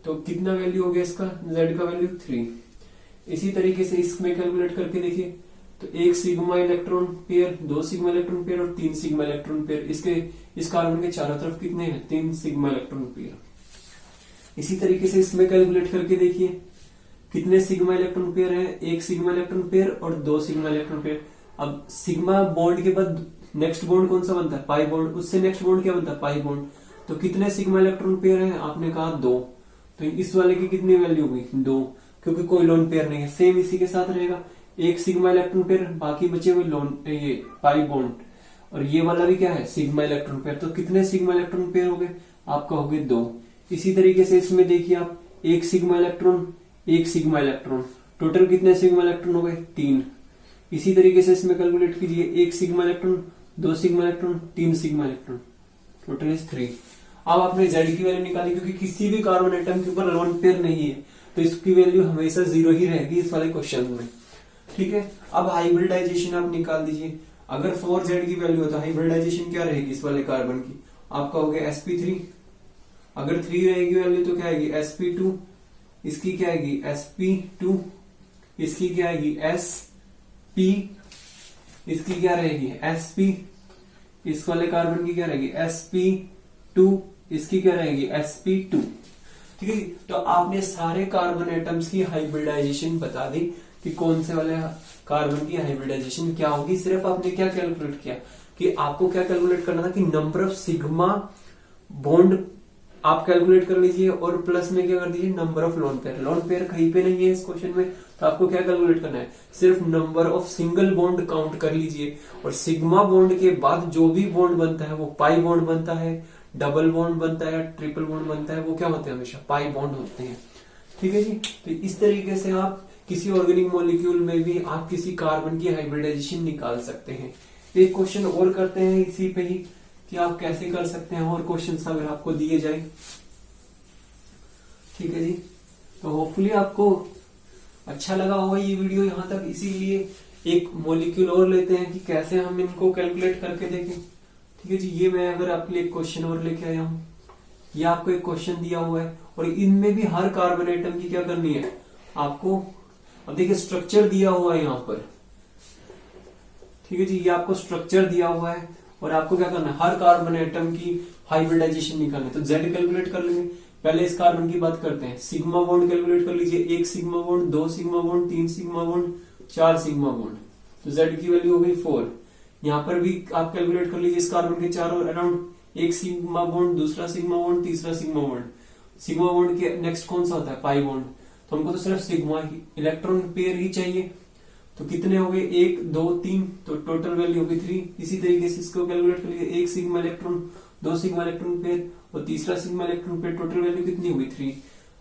Speaker 1: तो कितना वैल्यू हो गया इसका, Z का वैल्यू 3। इसी तरीके से इसमें कैलकुलेट करके देखिए, तो एक सिग्मा इलेक्ट्रॉन पेयर, दो सिग्मा इलेक्ट्रॉन पेयर और 3 सिग्मा इलेक्ट्रॉन पेयर, इसके इस कार्बन के चारों तरफ कितने हैं, 3 सिग्मा इलेक्ट्रॉन पेयर। इसी तरीके से इसमें कैलकुलेट करके देखिए कितने सिग्मा इलेक्ट्रॉन पेयर हैं, एक सिग्मा इलेक्ट्रॉन पेयर और 2 सिग्मा इलेक्ट्रॉन पेयर। अब सिग्मा बॉन्ड के बाद नेक्स्ट बॉन्ड कौन सा बनता है, पाई बॉन्ड, उससे नेक्स्ट बॉन्ड क्या बनता है, पाई बॉन्ड। तो कितने सिग्मा इलेक्ट्रॉन पेयर हैं, आपने कहा 2, तो इस वाले की कितनी वैल्यू हुई 2, क्योंकि कोई लोन पेयर नहीं है। सेम इसी के साथ रहेगा, एक सिग्मा इलेक्ट्रॉन पेयर, बाकी बचे हुए लोन ये पाई बॉन्ड, और ये वाला भी क्या है सिग्मा इलेक्ट्रॉन पेयर। तो कितने सिग्मा इलेक्ट्रॉन पेयर हो गए, आपका हो गए 2। इसी तरीके से इसमें देखिए आप, एक सिग्मा इलेक्ट्रॉन, एक सिग्मा इलेक्ट्रॉन, टोटल कितने सिग्मा इलेक्ट्रॉन हो गए 3। इसी तरीके से इसमें कैलकुलेट कीजिए, एक सिग्मा इलेक्ट्रॉन, दो sigma electron, 3 sigma electron, total is 3। अब आपने Z की वैल्यू निकाली, क्योंकि किसी भी कार्बन एटम के ऊपर लोन पेयर नहीं है, तो इसकी वैल्यू हमेशा 0 ही रहेगी इस वाले क्वेश्चन में, ठीक है। अब हाइब्रिडाइजेशन आप निकाल दीजिए, अगर 4Z की वैल्यू हो तो हाइब्रिडाइजेशन क्या रहेगी इस वाले कार्बन की, आपका हो गया sp3। अगर 3 रहेगी वैल्यू तो क्या आएगी sp2, इसकी क्या आएगी sp2, इसकी क्या आएगी sp, इसकी क्या रहेगी sp, इस वाले कार्बन की क्या रहेगी sp2, इसकी क्या रहेगी sp2, ठीक है। तो आपने सारे कार्बन एटम्स की हाइब्रिडाइजेशन बता दी कि कौन से वाले कार्बन की हाइब्रिडाइजेशन क्या होगी। सिर्फ आपने क्या कैलकुलेट किया कि आपको क्या कैलकुलेट करना था कि नंबर ऑफ सिग्मा बॉन्ड आप कैलकुलेट कर लीजिए, और प्लस में क्या कर दीजिए number of lone pair. Lone pair कहीं पे नहीं है इस क्वेश्चन में, तो आपको क्या कैलकुलेट करना है, सिर्फ number of single bond count कर लीजिए, और सिग्मा बॉन्ड के बाद जो भी बॉन्ड बनता है वो पाई बॉन्ड बनता है, डबल बॉन्ड बनता है, ट्रिपल बॉन्ड बनता है, वो क्या होते हैं हमेशा पाई बॉन्ड होते हैं, ठीक है जी। तो इस तरीके से आप किसी ऑर्गेनिक मॉलिक्यूल में भी आप किसी कार्बन की हाइब्रिडाइजेशन निकाल सकते हैं। एक क्वेश्चन और करते हैं इसी पे ही कि आप कैसे कर सकते हैं, और क्वेश्चन अगर आपको दिए जाए, ठीक है जी। तो होपफुली आपको अच्छा लगा होगा ये वीडियो यहाँ तक। इसीलिए एक मॉलिक्यूल और लेते हैं कि कैसे हम इनको कैलकुलेट करके देखें, ठीक है जी। ये मैं अगर आपके लिए क्वेश्चन और लेके आया हूं, ये आपको एक क्वेश्चन दिया हुआ है, और इनमें भी हर कार्बन एटम की क्या करनी है आपको। अब देखिए स्ट्रक्चर दिया हुआ है यहाँ पर, ठीक है जी, ये आपको स्ट्रक्चर दिया हुआ है, और आपको क्या करना है हर कार्बन एटम की हाइब्रिडाइजेशन निकालनी है। तो Z कैलकुलेट कर लेंगे, पहले इस कार्बन की बात करते हैं। सिग्मा बॉन्ड कैलकुलेट कर लीजिए, एक सिग्मा बॉन्ड, दो sigma bond, 3 sigma bond, 4 sigma bond, तो Z की वैल्यू हो गई 4। यहाँ पर भी आप कैलकुलेट कर लीजिए, इस कार्बन के चारों अराउंड एक सिग्मा बॉन्ड, दूसरा सिग्मा बॉन्ड, तीसरा सिग्मा बॉन्ड। सिग्मा बॉन्ड के नेक्स्ट कौन सा होता है पाई बॉन्ड, तो हमको तो सिर्फ सिग्मा इलेक्ट्रॉन पेयर ही चाहिए। तो कितने हो गए 1 2 3, तो टोटल वैल्यू होगी 3। इसी तरीके से इसको कैलकुलेट कर लीजिए, एक सिग्मा इलेक्ट्रॉन, दो सिग्मा इलेक्ट्रॉन पेयर और तीसरा sigma electron pair, total value कितनी हुई 3।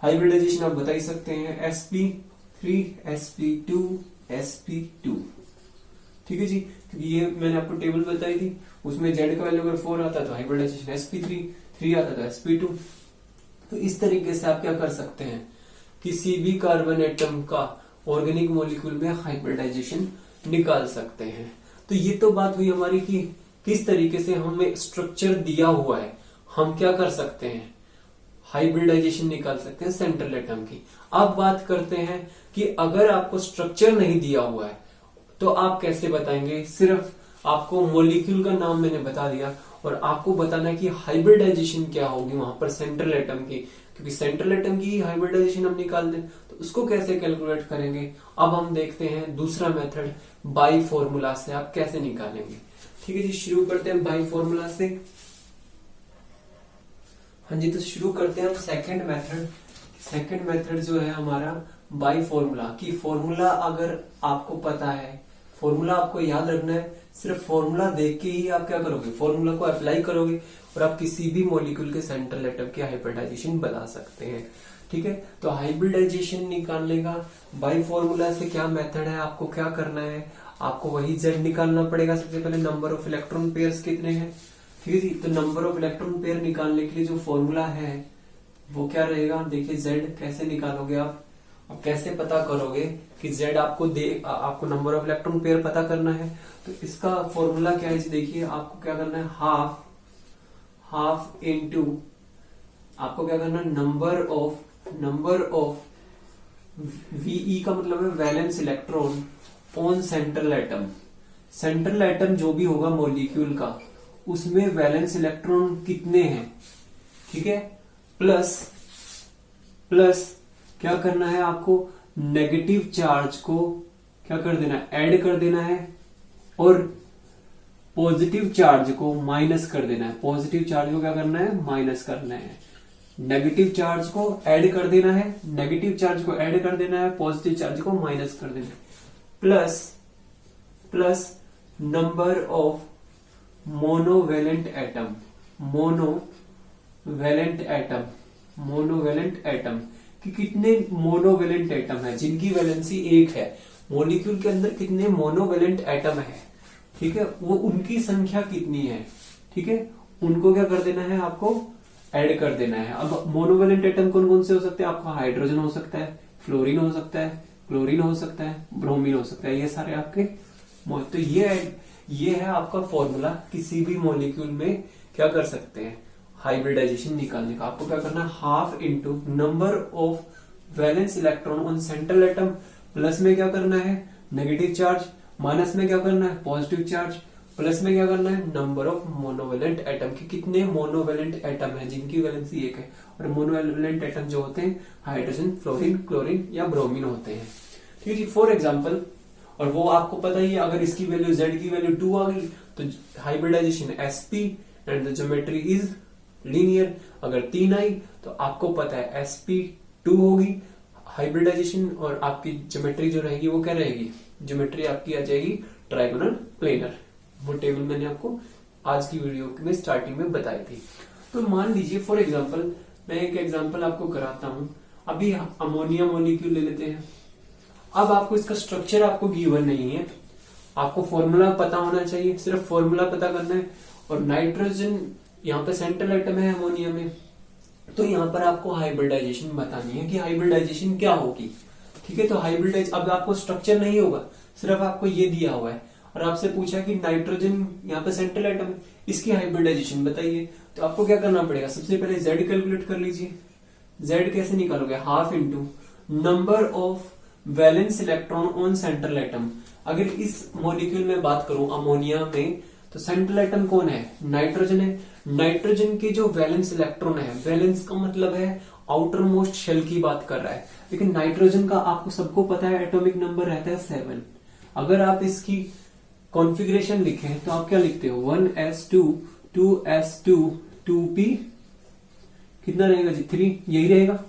Speaker 1: हाइब्रिडाइजेशन आप बता ही सकते हैं sp3 sp2 sp2, ठीक है जी, क्योंकि ये मैंने आपको टेबल बताई थी, उसमें Z का वैल्यू अगर 4 आता तो हाइब्रिडाइजेशन sp3, 3 आता तो sp2। तो इस तरीके से आप क्या कर सकते हैं, किसी भी कार्बन एटम का ऑर्गेनिक मॉलिक्यूल में हाइब्रिडाइजेशन निकाल सकते हैं। तो ये तो बात हुई हमारी कि किस तरीके से हमें स्ट्रक्चर दिया हुआ है, हम क्या कर सकते हैं हाइब्रिडाइजेशन निकाल सकते हैं सेंट्रल एटम की। अब बात करते हैं कि अगर आपको स्ट्रक्चर नहीं दिया हुआ है तो आप कैसे बताएंगे। सिर्फ आपको मॉलिक्यूल का नाम मैंने बता दिया और आपको बताना है कि हाइब्रिडाइजेशन क्या होगी वहां पर सेंट्रल एटम की, क्योंकि सेंट्रल एटम की हाइब्रिडाइजेशन हम निकाल दें तो उसको कैसे कैलकुलेट करेंगे। अब हम देखते हैं दूसरा मेथड, बाई फॉर्मूला से आप कैसे निकालेंगे। ठीक है जी, शुरू करते हैं बाई फॉर्मूला से। हाँ जी, तो शुरू करते हैं हम सेकंड मेथड। सेकंड मेथड जो है हमारा बाई फॉर्मूला की। फॉर्मूला अगर आपको पता है, फॉर्मूला आपको याद रखना है, सिर्फ फॉर्मूला देख के ही आप क्या करोगे, फॉर्मूला को अप्लाई करोगे और आप किसी भी मॉलिक्यूल के सेंट्रल एटम की हाइब्रिडाइजेशन बता सकते हैं। ठीक है, तो हाइब्रिडाइजेशन निकालने का बाई फॉर्मूला से क्या मेथड है, आपको क्या करना है, आपको वही Z निकालना पड़ेगा। सबसे पहले नंबर ऑफ इलेक्ट्रॉन पेयर्स कितने हैं। ठीक है जी, तो नंबर ऑफ इलेक्ट्रॉन पेयर निकालने के लिए जो फॉर्मूला है वो क्या रहेगा, देखिए Z कैसे निकालोगे आप, अब कैसे पता करोगे कि Z आपको नंबर ऑफ इलेक्ट्रॉन पेयर पता करना है। तो इसका फॉर्मूला क्या है, देखिए आपको क्या करना है, हाफ इनटू आपको क्या करना है, नंबर ऑफ VE का मतलब है valence electron on central atom. Central atom जो भी होगा मॉलिक्यूल का उसमें वैलेंस इलेक्ट्रॉन कितने हैं। ठीक है, प्लस क्या करना है आपको, नेगेटिव चार्ज को क्या कर देना है, ऐड कर देना है और पॉजिटिव चार्ज को माइनस कर देना है। पॉजिटिव चार्ज को क्या करना है, माइनस करना है। नेगेटिव चार्ज को ऐड कर देना है, नेगेटिव चार्ज को ऐड कर देना है, पॉजिटिव चार्ज को माइनस कर देना है। Plus number of monovalent atom कि कितने मोनोवेलेंट एटम है जिनकी वैलेंसी 1 है। मॉलिक्यूल के अंदर कितने मोनोवेलेंट एटम है, ठीक है, वो उनकी संख्या कितनी है। ठीक है, उनको क्या कर देना है, आपको ऐड कर देना है। अब मोनोवेलेंट एटम कौन कौन से हो सकते हैं, आपका हाइड्रोजन हो सकता है, फ्लोरीन हो सकता है, क्लोरीन हो सकता है, ब्रोमीन हो सकता है, ये सारे आपके। तो ये है आपका फॉर्मूला किसी भी मॉलिक्यूल में क्या कर सकते हैं, हाइब्रिडाइजेशन निकालने का। आपको क्या करना है, half into number of valence electron on central atom, plus में क्या करना है, नेगेटिव चार्ज, माइनस में क्या करना है, पॉजिटिव चार्ज, प्लस में क्या करना है, नंबर ऑफ मोनोवेलेंट एटम की कितने मोनोवेलेंट एटम है जिनकी वैलेंसी 1 है। और मोनोवेलेंट एटम जो होते हैं हाइड्रोजन, फ्लोरीन, क्लोरीन या ब्रोमीन होते हैं। ठीक है जी, फॉर एग्जाम्पल, और वो आपको पता ही है, अगर इसकी वैल्यू Z की वैल्यू 2 आ गई तो hybridization sp and the geometry is linear. अगर 3 आई तो आपको पता है sp2 होगी हाइब्रिडाइजेशन, और आपकी ज्योमेट्री जो रहेगी वो क्या रहेगी, ज्योमेट्री आपकी आ जाएगी ट्राइगोनल प्लेनर। वो टेबल मैंने आपको आज की वीडियो में स्टार्टिंग में बताई थी। तो मान लीजिए फॉर एग्जांपल, मैं एक एग्जांपल आपको कराता हूं। अभी अमोनिया मॉलिक्यूल ले लेते हैं। अब आपको इसका स्ट्रक्चर आपको गिवन नहीं है, आपको फॉर्मूला पता होना चाहिए, सिर्फ फॉर्मूला पता करना है। और नाइट्रोजन यहाँ पे सेंट्रल एटम है अमोनिया में, तो यहाँ पर आपको हाइब्रिडाइजेशन बतानी है कि हाइब्रिडाइजेशन क्या होगी। ठीक है, तो अब आपको स्ट्रक्चर नहीं होगा, सिर्फ आपको ये दिया हुआ है और आपसे पूछा कि नाइट्रोजन यहाँ पे सेंट्रल एटम है, इसकी हाइब्रिडाइजेशन बताइए। तो आपको क्या करना पड़ेगा, सबसे पहले Z कैलकुलेट कर लीजिए। Z कैसे निकालोगे, half into number of valence electron on central atom. अगर इस मॉलिक्यूल में बात करूं अमोनिया में, तो सेंट्रल एटम कौन है, नाइट्रोजन है। नाइट्रोजन के जो वैलेंस इलेक्ट्रॉन है, वैलेंस का मतलब है आउटर मोस्ट शेल की बात कर रहा है, लेकिन नाइट्रोजन का आपको सबको पता है एटॉमिक नंबर रहता है 7। अगर आप इसकी कॉन्फ़िगरेशन लिखें तो आप क्या लिखते हो, 1s2 2s2 2p कितना रहेगा जी, 3, यही रहेगा।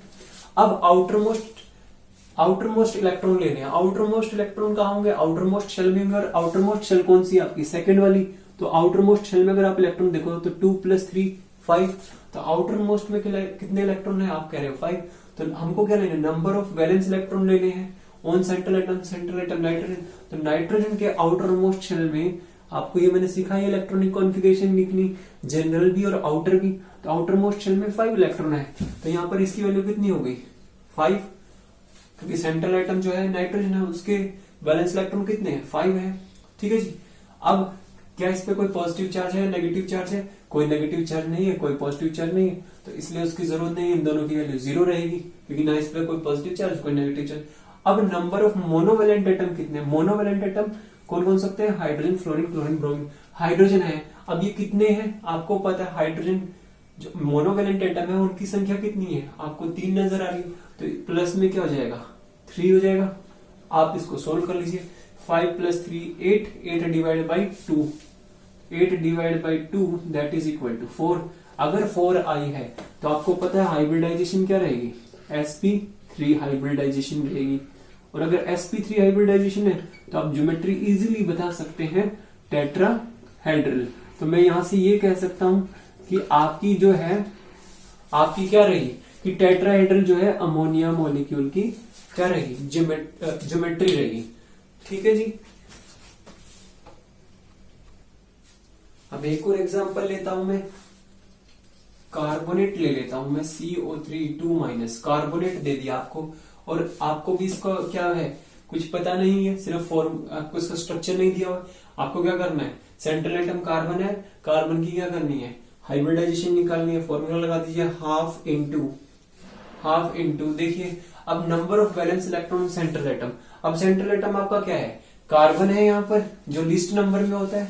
Speaker 1: अब आउटर मोस्ट इलेक्ट्रॉन लेने हैं। आउटर मोस्ट इलेक्ट्रॉन कहाँ होंगे, आउटर मोस्ट शेल में होंगे। और आउटर मोस्ट शेल कौन सी आपकी, सेकंड वाली। तो आउटर मोस्ट शेल में अगर आप इलेक्ट्रॉन देखो तो 2 + 3 5। तो आउटर मोस्ट में कितने इलेक्ट्रॉन है, आप कह रहे हो 5। तो हमको क्या लेना है, नंबर ऑफ वैलेंस इलेक्ट्रॉन लेने हैं ऑन सेंट्रल एटम नाइट्रोजन। तो नाइट्रोजन के आउटर मोस्ट शेल में आपको ये मैंने सिखा है इलेक्ट्रॉनिक कॉन्फ़िगरेशन लिखनी, जनरल भी और आउटर भी। तो आउटर मोस्ट शेल में 5 इलेक्ट्रॉन है, तो यहाँ पर इसकी वैल्यू कितनी हो गई, 5, क्योंकि सेंट्रल एटम जो है नाइट्रोजन है, उसके वैलेंस इलेक्ट्रॉन कितने हैं, 5 है। ठीक है जी, अब क्या इस पे कोई पॉजिटिव चार्ज है, नेगेटिव चार्ज है? कोई नेगेटिव चार्ज नहीं है, कोई पॉजिटिव चार्ज नहीं है, तो इसलिए उसकी जरूरत नहीं है, इन दोनों की वैल्यू जीरो रहेगी, क्योंकि ना इस पे कोई पॉजिटिव चार्ज कोई नेगेटिव चार्ज। अब नंबर ऑफ मोनोवेलेंट एटम कितने? मोनोवेलेंट एटम कौन कौन सकते हैं? Hydrogen, fluorine, chlorine, bromine. Hydrogen है, अब ये कितने हैं आपको पता है? हाइड्रोजन जो मोनोवेलेंट एटम है उनकी संख्या कितनी है आपको 3 नजर आ रही है, तो प्लस में क्या हो जाएगा 3 हो जाएगा। आप इसको सोल्व कर लीजिए, 5 + 3 8, 8 divide by 2, 8 divide by 2 that is equal to 4। अगर 4 आई है तो आपको पता है हाइब्रिडाइजेशन क्या रहेगी? sp3 हाइब्रिडाइजेशन रहेगी। और अगर sp3 हाइब्रिडाइजेशन है तो आप ज्योमेट्री इजीली बता सकते हैं टेट्राहेड्रल। तो मैं यहां से ये कह सकता हूं कि आपकी जो है आपकी क्या रहेगी कि टेट्राहेड्रल जो है अमोनिया मॉलिक्यूल की क्या रहेगी? ज्योमेट्री रहेगी। ठीक है जी। अब एक और एग्जांपल लेता हूं मैं, कार्बोनेट ले लेता हूं मैं, CO3 कार्बोनेट दे दिया आपको, और आपको भी इसका क्या है कुछ पता नहीं है, सिर्फ फॉर्म आपको इसका स्ट्रक्चर नहीं दिया हुआ। आपको क्या करना है, सेंट्रल एटम कार्बन है, कार्बन की क्या करनी है? हाइब्रिडाइजेशन निकालनी है। फॉर्मूला लगा दीजिए हाफ इंटू देखिए अब number of valence electron central atom. अब सेंट्रल एटम आपका क्या है? कार्बन है, यहाँ पर जो लिस्ट नंबर में होता है।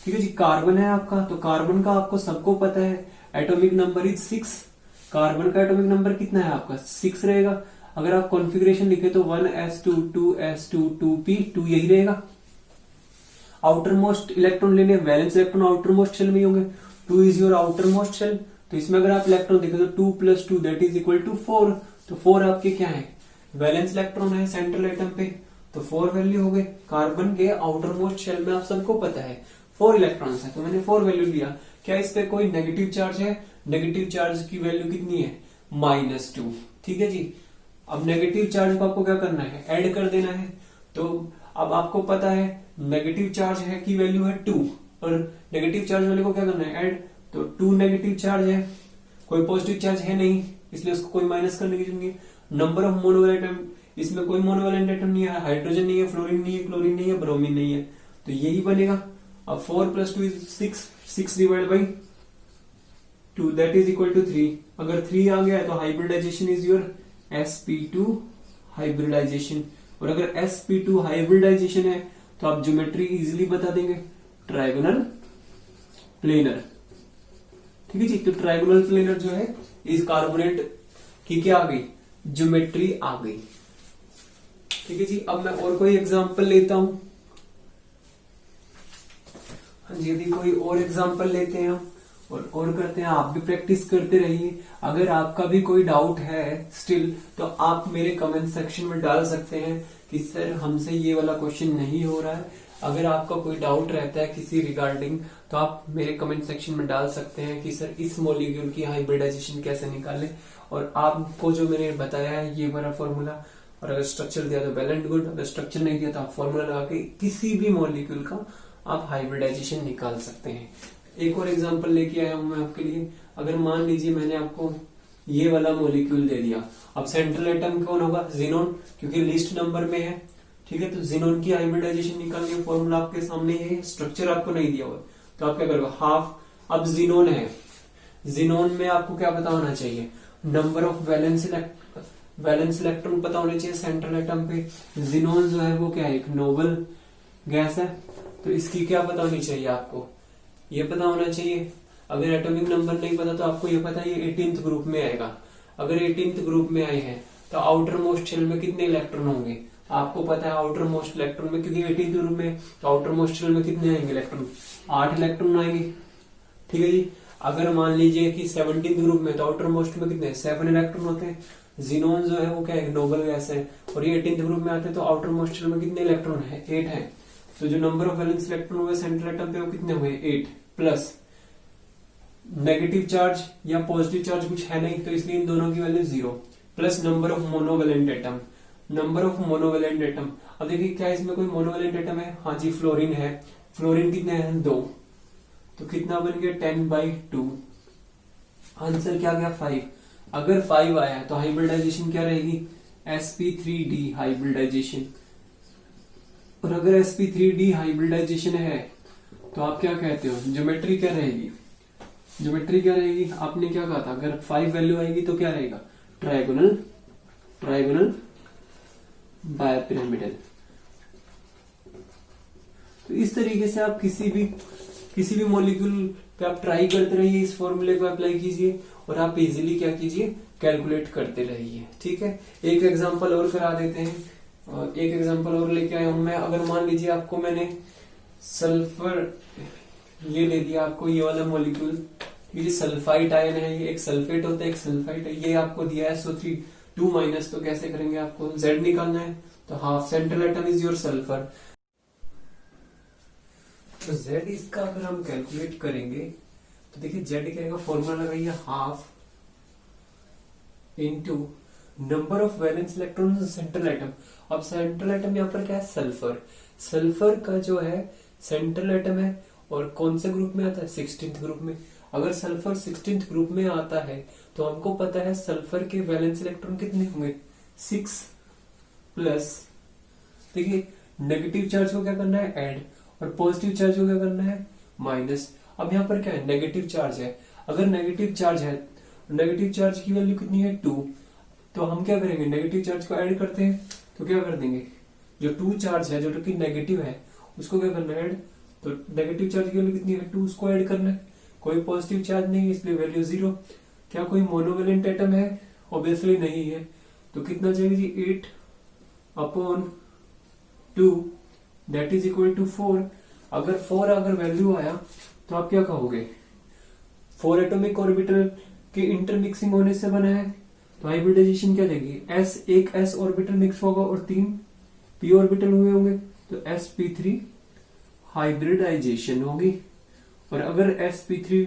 Speaker 1: ठीक है जी, कार्बन है आपका, तो कार्बन का आपको सबको पता है एटॉमिक नंबर इज 6। कार्बन का एटॉमिक नंबर कितना है आपका? 6 रहेगा। अगर आप कॉन्फ़िगरेशन लिखे तो 1s2 2s2 2p2 यही रहेगा। आउटर मोस्ट इलेक्ट्रॉन लेने, valence electron outer most shell में होंगे, 2 is your outer most shell. तो इसमें अगर आप इलेक्ट्रॉन देखें तो 2 + 2 दैट इज इक्वल टू 4। तो 4 आपके क्या है? वैलेंस इलेक्ट्रॉन है सेंट्रल एटम पे, तो 4 वैल्यू हो गए। कार्बन के आउटर मोस्ट शेल में आप सबको पता है 4 इलेक्ट्रॉन्स है, तो मैंने 4 वैल्यू लिया। क्या इस पे कोई नेगेटिव चार्ज है? नेगेटिव चार्ज की वैल्यू कितनी है? -2। ठीक है जी। अब नेगेटिव चार्ज को आपको क्या करना है? ऐड कर देना है। तो अब आपको पता है नेगेटिव चार्ज है की वैल्यू है 2, और नेगेटिव चार्ज वाले को क्या करना है? ऐड। तो 2 नेगेटिव चार्ज है, कोई पॉजिटिव चार्ज है नहीं, इसलिए उसको कोई माइनस करने की जरूरत नहीं है। नंबर ऑफ मोनोवेलेंट एटम, इसमें कोई मोनोवेलेंट एटम नहीं है, हाइड्रोजन नहीं है, फ्लोरीन नहीं है, क्लोरीन नहीं है, ब्रोमीन नहीं है, तो यही बनेगा। अब 4 + 2 is 6, 6 divide by 2 that is equal to 3। अगर 3 आ गया तो hybridization is your sp2 hybridisation. और अगर sp2 हाइब्रिडाइजेशन है तो आप ज्योमेट्री इजीली बता देंगे, ट्राइगोनल प्लेनर। ठीक है जी। तो ट्राइगोनल प्लेनर जो है इस कार्बोनेट की क्या आ गई? ज्योमेट्री आ गई। ठीक है जी। अब मैं और कोई एग्जांपल लेता हूं। हाँ जी, यदि कोई और एग्जांपल लेते हैं हम और करते हैं, आप भी प्रैक्टिस करते रहिए। अगर आपका भी कोई डाउट है स्टिल, तो आप मेरे कमेंट सेक्शन में डाल सकते हैं कि सर हमसे ये वाला क्वेश्चन नहीं हो रहा है। अगर आपका कोई डाउट रहता है किसी रिगार्डिंग, तो आप मेरे कमेंट सेक्शन में डाल सकते हैं कि सर इस मॉलिक्यूल की हाइब्रिडाइजेशन कैसे निकालें। और आपको जो मैंने बताया है ये वाला फॉर्मूला, और अगर स्ट्रक्चर दिया तो वेल एंड गुड, अगर स्ट्रक्चर नहीं दिया तो आप फॉर्मूला लगा के किसी भी मॉलिक्यूल का आप हाइब्रिडाइजेशन निकाल सकते हैं। एक और एग्जांपल लेके आया हूं मैं आपके लिए। अगर मान लीजिए मैंने आपको ये वाला मॉलिक्यूल दे दिया, अब सेंट्रल एटम कौन होगा? जिनोन, क्योंकि लिस्ट नंबर में है। ठीक है, तो जिनोन की हाइब्रिडाइजेशन निकालनी है, फॉर्मूला आपके सामने है, स्ट्रक्चर आपको नहीं दिया हुआ, तो आप क्या करोगे? हाफ। अब जिनोन है, जिनोन में आपको क्या पता होना चाहिए? नंबर ऑफ वैलेंस इलेक्ट्रॉन पता होने चाहिए सेंट्रल एटम पे। जिनोन जो है वो क्या है? एक नोबल गैस है, तो इसकी क्या पता होनी चाहिए आपको? ये पता होना चाहिए। अगर एटॉमिक नंबर नहीं पता तो आपको ये पता है ये 18th ग्रुप में आएगा। अगर 18th ग्रुप में आए हैं तो आउटर मोस्ट शेल में कितने इलेक्ट्रॉन होंगे? आपको पता है आउटर मोस्ट इलेक्ट्रॉन में, क्योंकि 18th ग्रुप में, तो आउटर मोस्ट शेल में कितने आएंगे इलेक्ट्रॉन? 8 इलेक्ट्रॉन आएंगे। ठीक है जी। अगर मान लीजिए कि 17th ग्रुप में, तो आउटर मोस्ट में कितने? 7 इलेक्ट्रॉन होते हैं। जिनोन जो है वो क्या है? नोबल गैस है, और ये 18th ग्रुप में आते हैं, तो आउटर मोस्ट शेल में कितने इलेक्ट्रॉन है? 8 है। तो जो नंबर ऑफ वैलेंस इलेक्ट्रॉन हुए सेंट्रल एटम पे वो कितने हुए? 8 प्लस नेगेटिव चार्ज या पॉजिटिव चार्ज कुछ है नहीं, तो इसलिए इन दोनों की value 0, plus number of monovalent atom. Number of monovalent atom, अब देखिए क्या इसमें कोई मोनोवेलेंट एटम है? हाँ जी, फ्लोरीन है। फ्लोरीन कितने हैं? 2, तो कितना बन गया? 10/2। आंसर क्या गया? 5। अगर 5 आया है तो हाइब्रिडाइजेशन क्या रहेगी? sp3d hybridisation. और अगर sp3d हाइब्रिडाइजेशन है तो आप क्या कहते हो, ज्योमेट्री क्या रहेगी, ज्योमेट्री क्या रहेगी, आपने क्या कहा था, अगर 5 वैल्यू आएगी तो क्या रहेगा, ट्रायगोनल, ट्रायगोनल बायपिरामिडल। तो इस तरीके से आप किसी भी मॉलिक्यूल पे आप ट्राई करते रहिए, इस फॉर्मूले को अप्लाई कीजिए और आप इजीली क्या कीजिए, कैलकुलेट करते रहिए। ठीक है, एक एग्जांपल और करा देते हैं, और एक एग्जांपल और लेके आया हूं मैं। अगर मान लीजिए आपको मैंने सल्फर ये ले दिया, आपको ये वाला मॉलिक्यूल, ये सल्फाइड आयन है, ये एक सल्फेट होता है एक सल्फाइड है, ये आपको दिया है SO3 2-, तो कैसे करेंगे, आपको Z निकालना है, तो half central atom is your sulphur. तो Z इसका अगर हम कैलकुलेट करेंगे तो देखिए Z क्या आएगा, फॉर्मूला लगाइए, half into number of valence electron central atom. अब सेंट्रल एटम यहाँ पर क्या है, सल्फर। सल्फर का जो है सेंट्रल एटम है और कौन से ग्रुप में आता है, 16th ग्रुप में। अगर सल्फर 16th ग्रुप में आता है तो हमको पता है सल्फर के वैलेंस इलेक्ट्रॉन कितने होंगे, 6 प्लस, देखिए नेगेटिव चार्ज को क्या करना है, ऐड, और पॉजिटिव चार्ज को क्या करना है, माइनस। अब यहाँ पर क्या है, नेगेटिव चार्ज है। अगर नेगेटिव चार्ज है, नेगेटिव चार्ज की वैल्यू कितनी है, 2, तो हम क्या करेंगे, नेगेटिव चार्ज को ऐड करते हैं, तो क्या कर देंगे, जो 2 चार्ज है जो कि नेगेटिव है उसको क्या करना है, ऐड, तो नेगेटिव चार्ज की वैल्यू कितनी है, 2, उसको ऐड करना है। कोई पॉजिटिव चार्ज नहीं है इसलिए वैल्यू 0। क्या कोई मोनोवेलेंट एटम है, ऑब्वियसली नहीं है, तो कितना चाहिए जी, 8/2 दैट इज इक्वल टू 4। अगर 4 अगर वैल्यू आया तो आप क्या कहोगे, 4 एटॉमिक ऑर्बिटल के इंटरमिक्सिंग होने से बना है, तो हाइब्रिडाइजेशन क्या देगी, एक s ऑर्बिटल मिक्स होगा और 3 p ऑर्बिटल हुए होंगे, तो sp3 हाइब्रिडाइजेशन होगी। और अगर sp3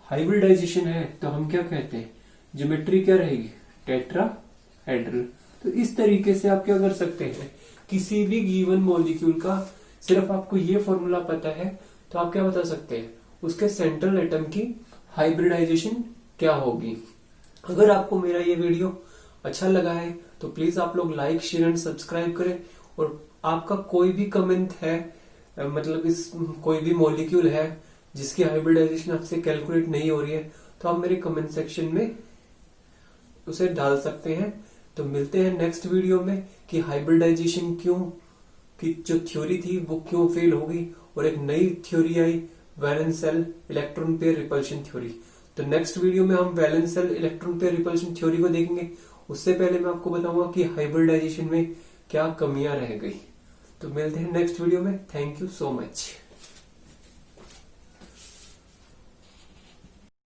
Speaker 1: हाइब्रिडाइजेशन है तो हम क्या कहते हैं, ज्योमेट्री क्या रहेगी, टेट्राहेड्रल। तो इस तरीके से आप क्या कर सकते हैं, किसी भी गिवन मॉलिक्यूल का सिर्फ आपको ये फॉर्मूला पता है तो आप क्या बता सकते हैं, उसके सेंट्रल एटम की हाइब्रिडाइजेशन क्या होगी। अगर आपको मेरा ये वीडियो अच्छा लगा है तो प्लीज आप लोग लाइक, शेयर एंड सब्सक्राइब करें। और आपका कोई भी कमेंट है, मतलब इस कोई भी मॉलिक्यूल है जिसकी हाइब्रिडाइजेशन आपसे कैलकुलेट नहीं हो रही है, तो आप मेरे कमेंट सेक्शन में उसे डाल सकते हैं। तो मिलते हैं नेक्स्ट वीडियो में कि हाइब्रिडाइजेशन क्यों की जो थ्योरी थी वो क्यों फेल हो गई और एक नई थ्योरी आई, valence shell electron pair repulsion theory. तो नेक्स्ट वीडियो में हम valence shell electron pair repulsion theory को देखेंगे। उससे पहले मैं आपको बताऊंगा कि हाइब्रिडाइजेशन में क्या कमियां रह गई। तो मिलते हैं नेक्स्ट वीडियो में। Thank you so much.